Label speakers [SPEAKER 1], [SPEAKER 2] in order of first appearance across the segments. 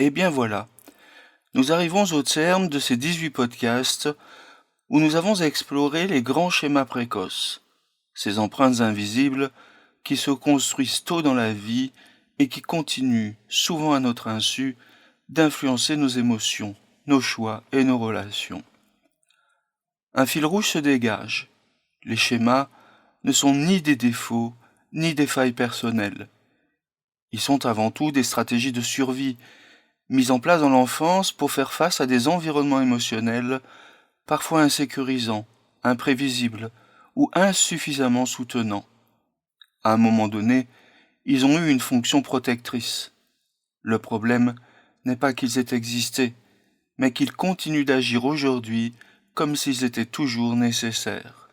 [SPEAKER 1] Eh bien voilà, nous arrivons au terme de ces 18 podcasts où nous avons exploré les grands schémas précoces, ces empreintes invisibles qui se construisent tôt dans la vie et qui continuent, souvent à notre insu, d'influencer nos émotions, nos choix et nos relations. Un fil rouge se dégage. Les schémas ne sont ni des défauts, ni des failles personnelles. Ils sont avant tout des stratégies de survie, mises en place dans l'enfance pour faire face à des environnements émotionnels parfois insécurisants, imprévisibles ou insuffisamment soutenants. À un moment donné, ils ont eu une fonction protectrice. Le problème n'est pas qu'ils aient existé, mais qu'ils continuent d'agir aujourd'hui comme s'ils étaient toujours nécessaires.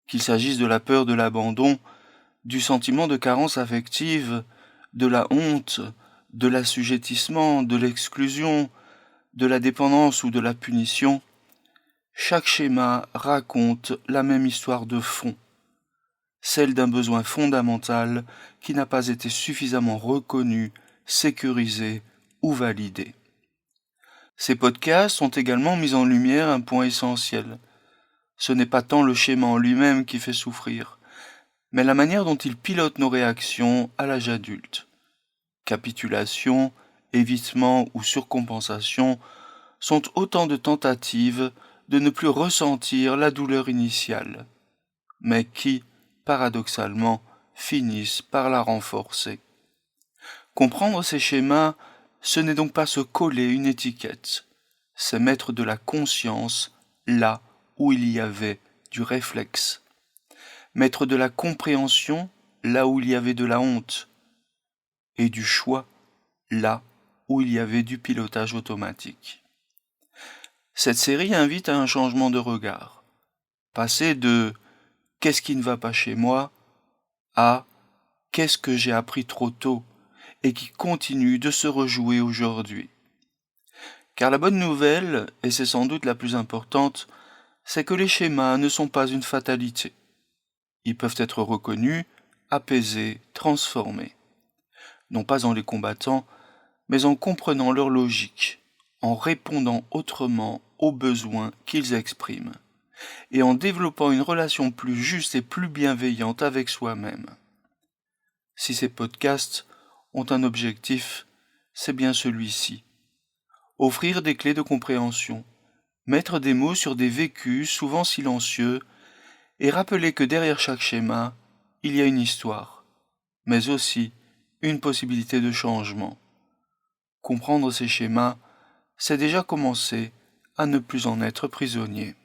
[SPEAKER 1] Qu'il s'agisse de la peur de l'abandon, du sentiment de carence affective, de la honte, de l'assujettissement, de l'exclusion, de la dépendance ou de la punition, chaque schéma raconte la même histoire de fond, celle d'un besoin fondamental qui n'a pas été suffisamment reconnu, sécurisé ou validé. Ces podcasts ont également mis en lumière un point essentiel. Ce n'est pas tant le schéma en lui-même qui fait souffrir, mais la manière dont il pilote nos réactions à l'âge adulte. Capitulation, évitement ou surcompensation sont autant de tentatives de ne plus ressentir la douleur initiale, mais qui, paradoxalement, finissent par la renforcer. Comprendre ces schémas, ce n'est donc pas se coller une étiquette, c'est mettre de la conscience là où il y avait du réflexe, mettre de la compréhension là où il y avait de la honte, et du choix là où il y avait du pilotage automatique. Cette série invite à un changement de regard, passer de « qu'est-ce qui ne va pas chez moi » à « qu'est-ce que j'ai appris trop tôt » et qui continue de se rejouer aujourd'hui. Car la bonne nouvelle, et c'est sans doute la plus importante, c'est que les schémas ne sont pas une fatalité. Ils peuvent être reconnus, apaisés, transformés. Non pas en les combattant, mais en comprenant leur logique, en répondant autrement aux besoins qu'ils expriment, et en développant une relation plus juste et plus bienveillante avec soi-même. Si ces podcasts ont un objectif, c'est bien celui-ci. Offrir des clés de compréhension, mettre des mots sur des vécus souvent silencieux, et rappeler que derrière chaque schéma, il y a une histoire, mais aussi une possibilité de changement. Comprendre ces schémas, c'est déjà commencer à ne plus en être prisonnier.